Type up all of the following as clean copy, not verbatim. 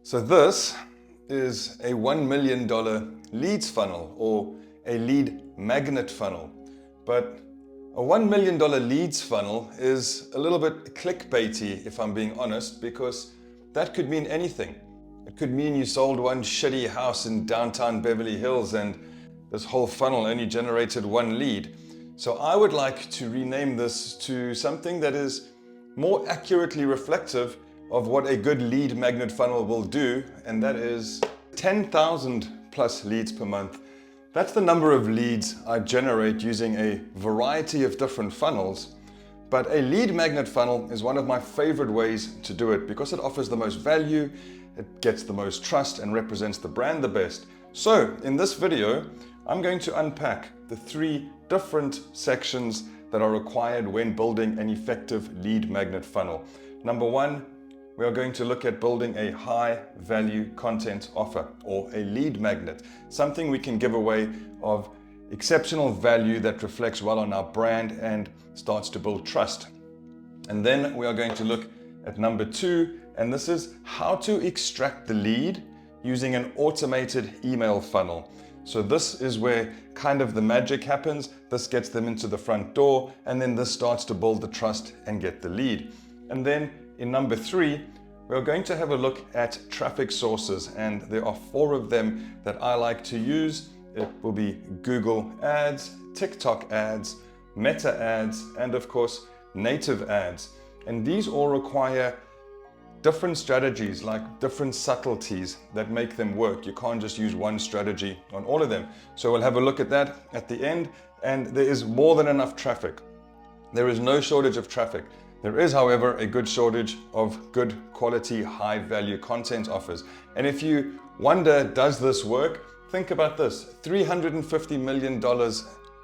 So this is a $1 million leads funnel or a lead magnet funnel. But a $1 million leads funnel is a little bit clickbaity, if I'm being honest, because that could mean anything. It could mean you sold one shitty house in downtown Beverly Hills and this whole funnel only generated one lead. So I would like to rename this to something that is more accurately reflective of what a good lead magnet funnel will do, and that is 10,000 plus leads per month. That's the number of leads I generate using a variety of different funnels. But a lead magnet funnel is one of my favorite ways to do it because it offers the most value, it gets the most trust, and represents the brand the best. So in this video, I'm going to unpack the 3 different sections that are required when building an effective lead magnet funnel. Number 1, we are going to look at building a high value content offer or a lead magnet, something we can give away of exceptional value that reflects well on our brand and starts to build trust. And then we are going to look at number 2, and this is how to extract the lead using an automated email funnel. So this is where kind of the magic happens. This gets them into the front door, and then this starts to build the trust and get the lead. And then in number 3, we're going to have a look at traffic sources, and there are 4 of them that I like to use. It will be Google Ads, TikTok ads, Meta ads, and of course, native ads. And these all require different strategies, like different subtleties that make them work. You can't just use one strategy on all of them. So we'll have a look at that at the end, and there is more than enough traffic. There is no shortage of traffic. There is, however, a good shortage of good quality, high value content offers. And if you wonder, does this work? Think about this, $350 million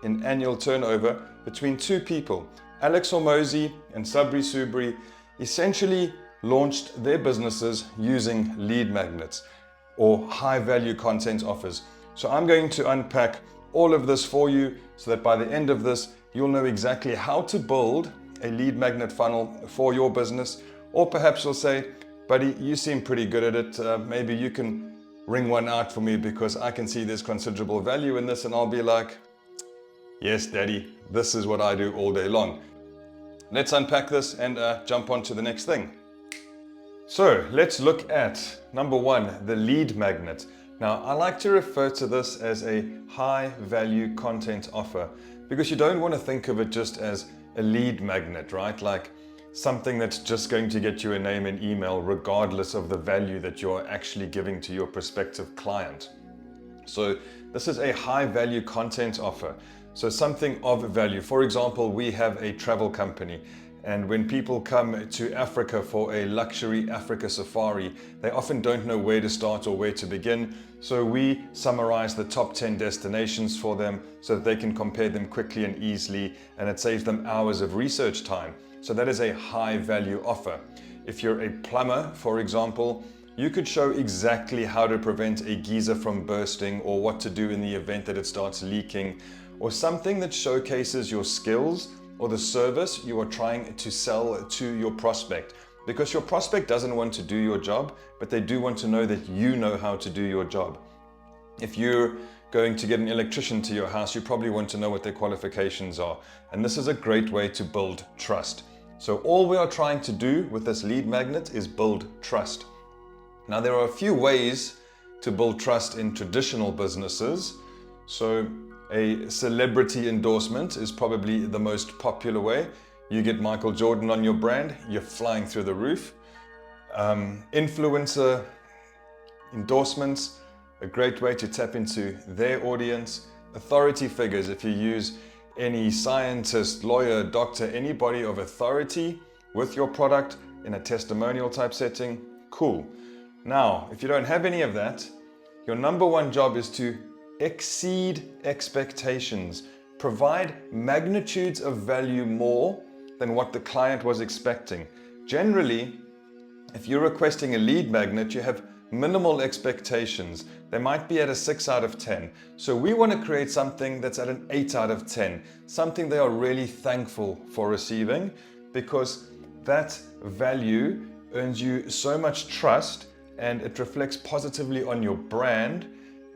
in annual turnover between 2 people. Alex Hormozi and Sabri Subri essentially launched their businesses using lead magnets or high value content offers. So I'm going to unpack all of this for you so that by the end of this, you'll know exactly how to build a lead magnet funnel for your business. Or perhaps you'll say, buddy, you seem pretty good at it. Maybe you can ring one out for me because I can see there's considerable value in this. And I'll be like, yes, daddy, this is what I do all day long. Let's unpack this and jump on to the next thing. So let's look at number 1, the lead magnet. Now, I like to refer to this as a high value content offer because you don't want to think of it just as a lead magnet, right? Like something that's just going to get you a name and email regardless of the value that you're actually giving to your prospective client. So this is a high value content offer. So something of value. For example, we have a travel company, and when people come to Africa for a luxury Africa safari, they often don't know where to start or where to begin. So we summarize the top 10 destinations for them so that they can compare them quickly and easily, and it saves them hours of research time. So that is a high value offer. If you're a plumber, for example, you could show exactly how to prevent a geyser from bursting or what to do in the event that it starts leaking, or something that showcases your skills or the service you are trying to sell to your prospect. Because your prospect doesn't want to do your job, but they do want to know that you know how to do your job. If you're going to get an electrician to your house, you probably want to know what their qualifications are. And this is a great way to build trust. So all we are trying to do with this lead magnet is build trust. Now, there are a few ways to build trust in traditional businesses. So a celebrity endorsement is probably the most popular way. You get Michael Jordan on your brand, you're flying through the roof. Influencer endorsements, a great way to tap into their audience. Authority figures, if you use any scientist, lawyer, doctor, anybody of authority with your product in a testimonial type setting, cool. Now, if you don't have any of that, your number 1 job is to exceed expectations. Provide magnitudes of value more than what the client was expecting. Generally, if you're requesting a lead magnet, you have minimal expectations. They might be at a 6 out of 10. So we want to create something that's at an 8 out of 10, something they are really thankful for receiving, because that value earns you so much trust and it reflects positively on your brand,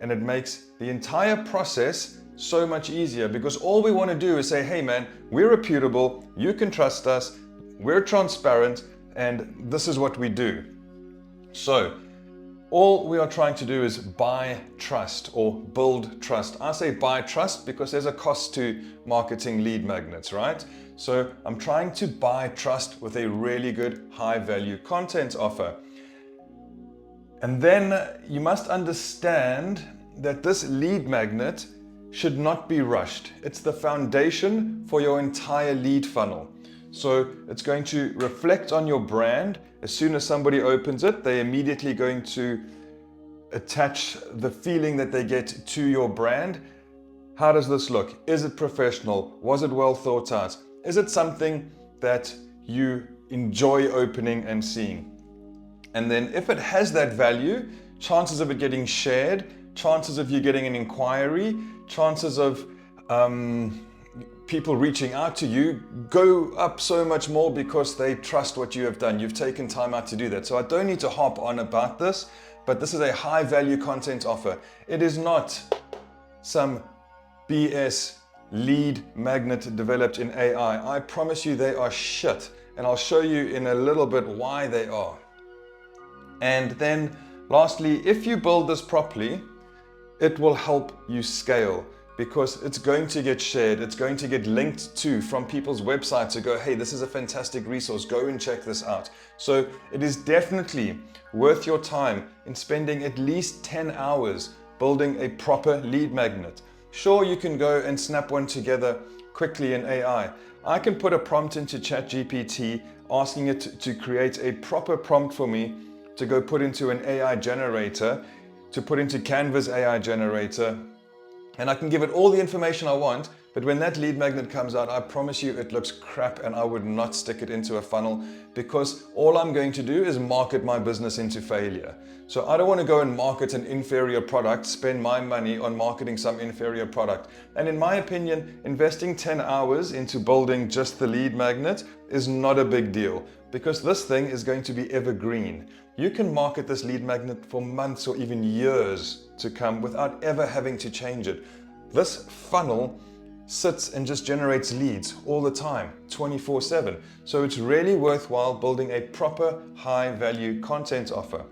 and it makes the entire process so much easier, because all we want to do is say, hey man, we're reputable, you can trust us, we're transparent, and this is what we do. So all we are trying to do is buy trust or build trust. I say buy trust because there's a cost to marketing lead magnets, right? So I'm trying to buy trust with a really good high value content offer. And then you must understand that this lead magnet should not be rushed. It's the foundation for your entire lead funnel. So it's going to reflect on your brand. As soon as somebody opens it, they're immediately going to attach the feeling that they get to your brand. How does this look? Is it professional? Was it well thought out? Is it something that you enjoy opening and seeing? And then if it has that value, chances of it getting shared, chances of you getting an inquiry, chances of people reaching out to you go up so much more because they trust what you have done. You've taken time out to do that. So I don't need to harp on about this, but this is a high value content offer. It is not some BS lead magnet developed in AI. I promise you they are shit. And I'll show you in a little bit why they are. And then lastly, if you build this properly, it will help you scale, because it's going to get shared, it's going to get linked to from people's websites to go, hey, this is a fantastic resource, go and check this out. So it is definitely worth your time in spending at least 10 hours building a proper lead magnet. Sure, you can go and snap one together quickly in AI. I can put a prompt into ChatGPT asking it to create a proper prompt for me to go put into an AI generator, to put into Canva's AI generator, and I can give it all the information I want, but when that lead magnet comes out, I promise you it looks crap, and I would not stick it into a funnel, because all I'm going to do is market my business into failure. So I don't want to go and market an inferior product, spend my money on marketing some inferior product. And in my opinion, investing 10 hours into building just the lead magnet is not a big deal, because this thing is going to be evergreen. You can market this lead magnet for months or even years to come without ever having to change it. This funnel sits and just generates leads all the time, 24/7. So it's really worthwhile building a proper high value content offer.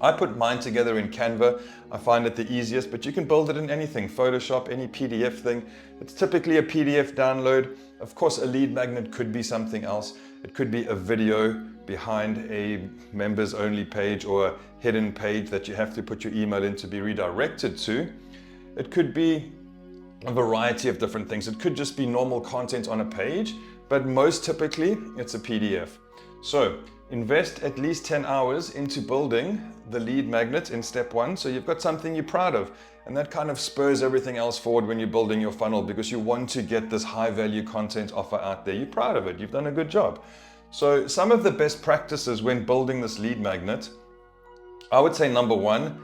I put mine together in Canva. I find it the easiest, but you can build it in anything, Photoshop, any PDF thing. It's typically a PDF download. Of course, a lead magnet could be something else. It could be a video behind a members only page or a hidden page that you have to put your email in to be redirected to. It could be a variety of different things. It could just be normal content on a page, but most typically it's a PDF. So invest at least 10 hours into building the lead magnet in step one, so you've got something you're proud of. And that kind of spurs everything else forward when you're building your funnel, because you want to get this high value content offer out there. You're proud of it. You've done a good job. So some of the best practices when building this lead magnet, I would say number one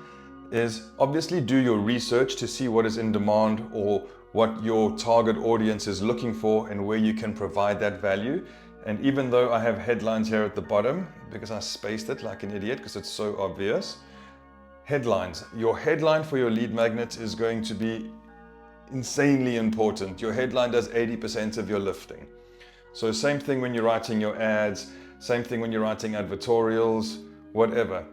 is obviously do your research to see what is in demand or what your target audience is looking for and where you can provide that value. And even though I have headlines here at the bottom, because I spaced it like an idiot because it's so obvious, headlines. Your headline for your lead magnet is going to be insanely important. Your headline does 80% of your lifting. So same thing when you're writing your ads, same thing when you're writing advertorials, whatever.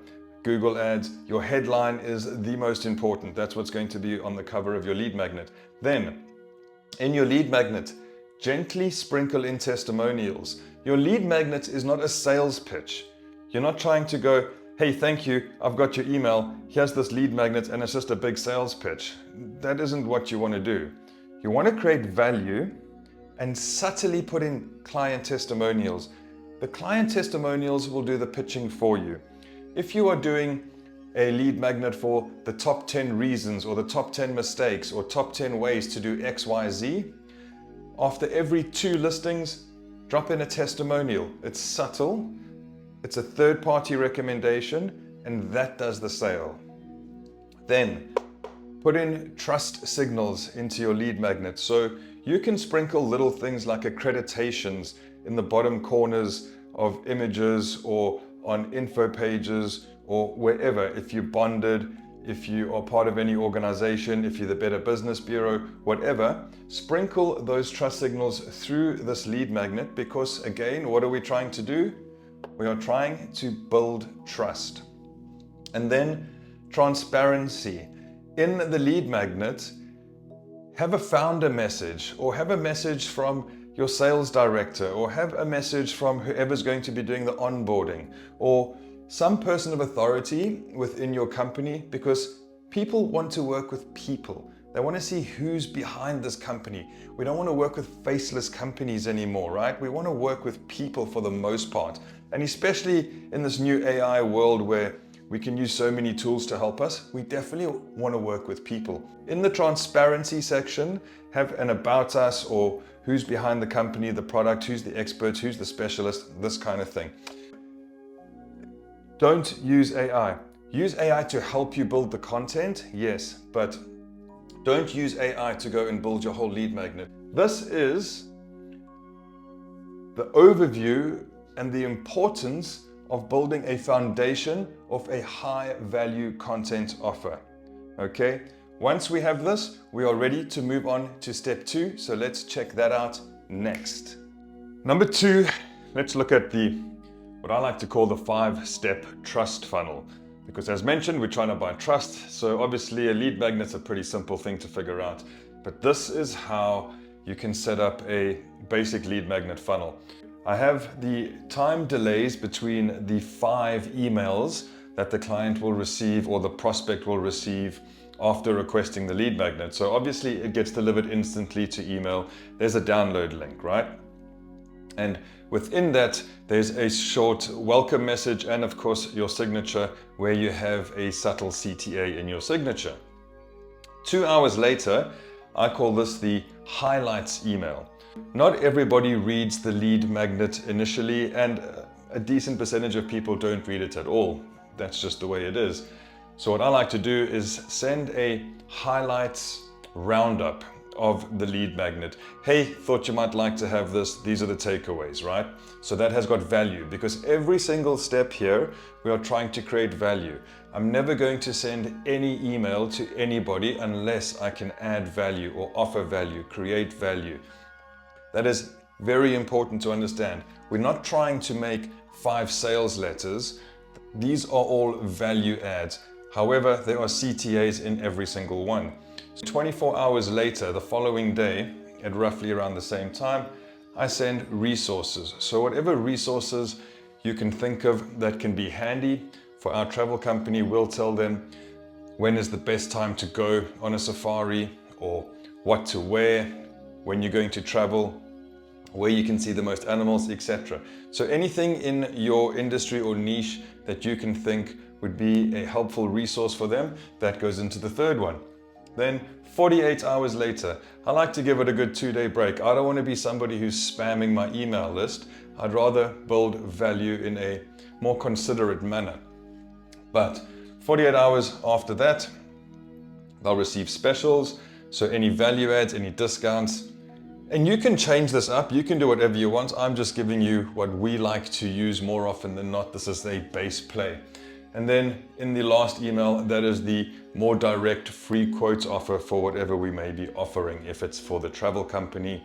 Google ads, your headline is the most important. That's what's going to be on the cover of your lead magnet. Then, in your lead magnet, gently sprinkle in testimonials. Your lead magnet is not a sales pitch. You're not trying to go, hey, thank you, I've got your email, here's this lead magnet, and it's just a big sales pitch. That isn't what you want to do. You want to create value and subtly put in client testimonials. The client testimonials will do the pitching for you. If you are doing a lead magnet for the top 10 reasons or the top 10 mistakes or top 10 ways to do X, Y, Z, after every 2 listings, drop in a testimonial. It's subtle, it's a third-party recommendation, and that does the sale. Then put in trust signals into your lead magnet. So you can sprinkle little things like accreditations in the bottom corners of images or on info pages or wherever, if you're bonded, if you are part of any organization, if you're the Better Business Bureau, whatever, sprinkle those trust signals through this lead magnet, because again, what are we trying to do? We are trying to build trust. And then transparency. In the lead magnet, have a founder message, or have a message from your sales director, or have a message from whoever's going to be doing the onboarding, or some person of authority within your company, because people want to work with people. They want to see who's behind this company. We don't want to work with faceless companies anymore, right? We want to work with people for the most part. And especially in this new AI world where we can use so many tools to help us, we definitely want to work with people. In the transparency section, have an about us, or who's behind the company, the product, who's the expert, who's the specialist, this kind of thing. Don't use AI. Use AI to help you build the content, yes, but don't use AI to go and build your whole lead magnet. This is the overview and the importance of building a foundation of a high value content offer. Okay, once we have this, we are ready to move on to step 2. So let's check that out next. Number 2, let's look at what I like to call the 5-step trust funnel. Because as mentioned, we're trying to buy trust. So obviously a lead magnet's a pretty simple thing to figure out. But this is how you can set up a basic lead magnet funnel. I have the time delays between the 5 emails that the client will receive or the prospect will receive after requesting the lead magnet. So obviously it gets delivered instantly to email. There's a download link, right? And within that, there's a short welcome message and of course your signature, where you have a subtle CTA in your signature. 2 hours later, I call this the highlights email. Not everybody reads the lead magnet initially, and a decent percentage of people don't read it at all. That's just the way it is. So what I like to do is send a highlights roundup of the lead magnet. Hey, thought you might like to have this. These are the takeaways, right? So that has got value, because every single step here, we are trying to create value. I'm never going to send any email to anybody unless I can add value or offer value, create value. That is very important to understand. We're not trying to make 5 sales letters. These are all value adds. However, there are CTAs in every single one. 24 hours later, the following day, at roughly around the same time, I send resources. So whatever resources you can think of that can be handy for our travel company, we'll tell them when is the best time to go on a safari, or what to wear when you're going to travel, where you can see the most animals, etc. So anything in your industry or niche that you can think would be a helpful resource for them, that goes into the 3rd one. Then 48 hours later, I like to give it a good 2-day break. I don't want to be somebody who's spamming my email list. I'd rather build value in a more considerate manner. But 48 hours after that, they'll receive specials. So any value adds, any discounts. And you can change this up. You can do whatever you want. I'm just giving you what we like to use more often than not. This is a base play. And then in the last email, that is the more direct free quote offer for whatever we may be offering. If it's for the travel company,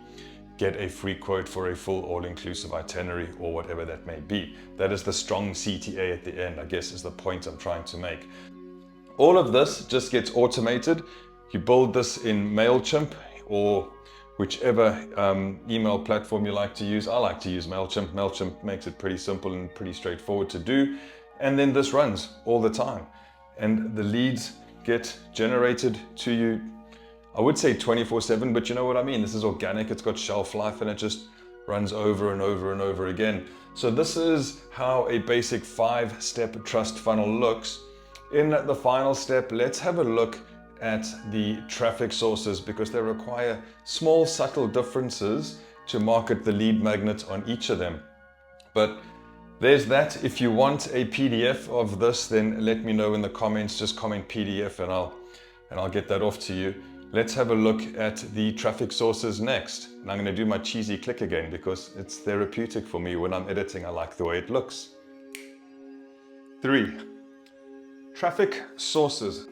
get a free quote for a full all-inclusive itinerary or whatever that may be. That is the strong CTA at the end, I guess, is the point I'm trying to make. All of this just gets automated. You build this in MailChimp or whichever email platform you like to use. I like to use MailChimp. MailChimp makes it pretty simple and pretty straightforward to do. And then this runs all the time. And the leads get generated to you, I would say 24/7, but you know what I mean. This is organic, it's got shelf life, and it just runs over and over and over again. So this is how a basic 5-step trust funnel looks. In the final step, let's have a look at the traffic sources, because they require small, subtle differences to market the lead magnet on each of them. But there's that. If you want a PDF of this, then let me know in the comments. Just comment PDF and I'll get that off to you. Let's have a look at the traffic sources next. And I'm going to do my cheesy click again, because it's therapeutic for me when I'm editing. I like the way it looks. 3. traffic sources.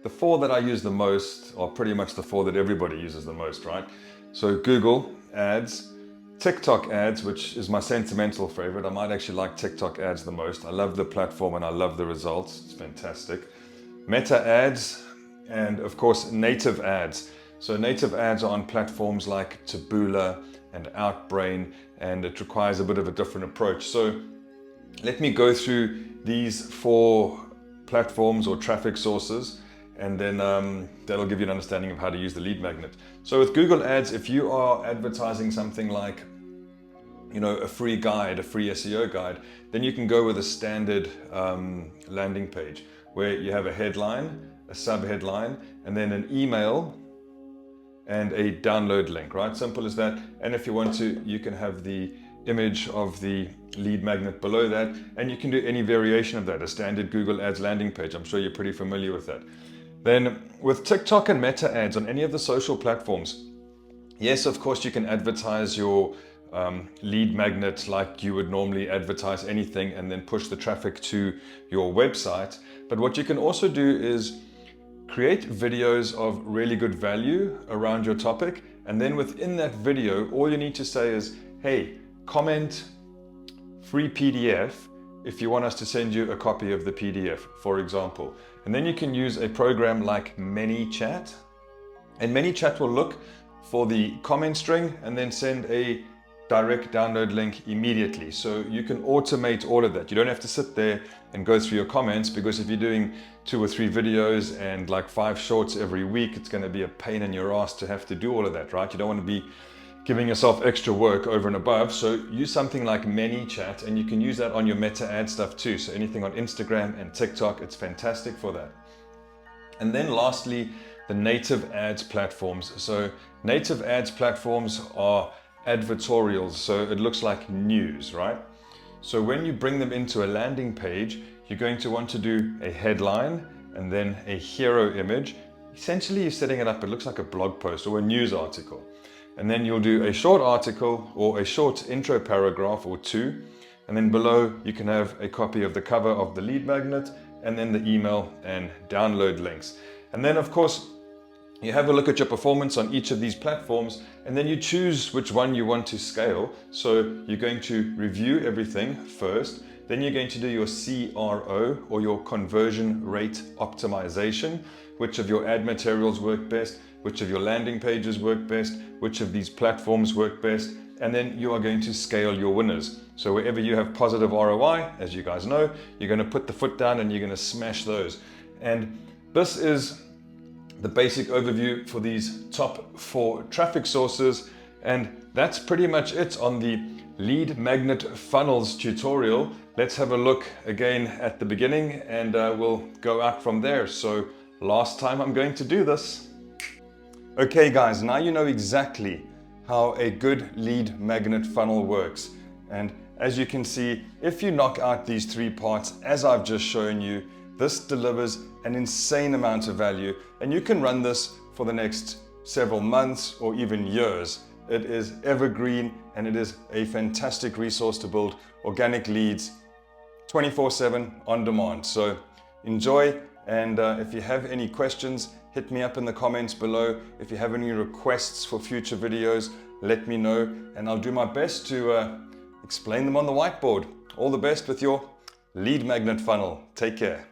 The four that I use the most are pretty much the four that everybody uses the most, right? So Google ads, TikTok ads, which is my sentimental favorite. I might actually like TikTok ads the most. I love the platform and I love the results. It's fantastic. Meta ads, and of course native ads. So native ads are on platforms like Taboola and Outbrain, and it requires a bit of a different approach. So let me go through these four platforms or traffic sources, and then that'll give you an understanding of how to use the lead magnet. So with Google Ads, if you are advertising something like, you know, a free guide, a free SEO guide, then you can go with a standard landing page where you have a headline, a subheadline, and then an email and a download link, right? Simple as that. And if you want to, you can have the image of the lead magnet below that, and you can do any variation of that, a standard Google Ads landing page. I'm sure you're pretty familiar with that. Then with TikTok and Meta ads on any of the social platforms, yes, of course, you can advertise your lead magnet like you would normally advertise anything and then push the traffic to your website. But what you can also do is create videos of really good value around your topic. And then within that video, all you need to say is, hey, comment free PDF if you want us to send you a copy of the PDF, for example. And then you can use a program like ManyChat. And ManyChat will look for the comment string and then send a direct download link immediately. So you can automate all of that. You don't have to sit there and go through your comments, because if you're doing 2 or 3 videos and like 5 shorts every week, it's going to be a pain in your ass to have to do all of that, right? You don't want to be giving yourself extra work over and above. So use something like ManyChat, and you can use that on your Meta ad stuff too. So anything on Instagram and TikTok, it's fantastic for that. And then lastly, the native ads platforms. So native ads platforms are advertorials, so it looks like news, right? So when you bring them into a landing page, you're going to want to do a headline and then a hero image. Essentially, you're setting it up, it looks like a blog post or a news article. And then you'll do a short article or a short intro paragraph or 2. And then below, you can have a copy of the cover of the lead magnet and then the email and download links. And then, of course, you have a look at your performance on each of these platforms, and then you choose which one you want to scale. So you're going to review everything first, then you're going to do your CRO or your conversion rate optimization, which of your ad materials work best, which of your landing pages work best, which of these platforms work best, and then you are going to scale your winners. So wherever you have positive ROI, as you guys know, you're going to put the foot down and you're going to smash those. And this is the basic overview for these top 4 traffic sources, and that's pretty much it on the lead magnet funnels tutorial. Let's have a look again at the beginning, and we'll go out from there. So last time I'm going to do this. Okay guys, now you know exactly how a good lead magnet funnel works. And as you can see, if you knock out these 3 parts as I've just shown you, this delivers an insane amount of value, and you can run this for the next several months or even years. It is evergreen, and it is a fantastic resource to build organic leads 24/7 on demand. So enjoy, and if you have any questions, hit me up in the comments below. If you have any requests for future videos, let me know, and I'll do my best to explain them on the whiteboard. All the best with your lead magnet funnel. Take care.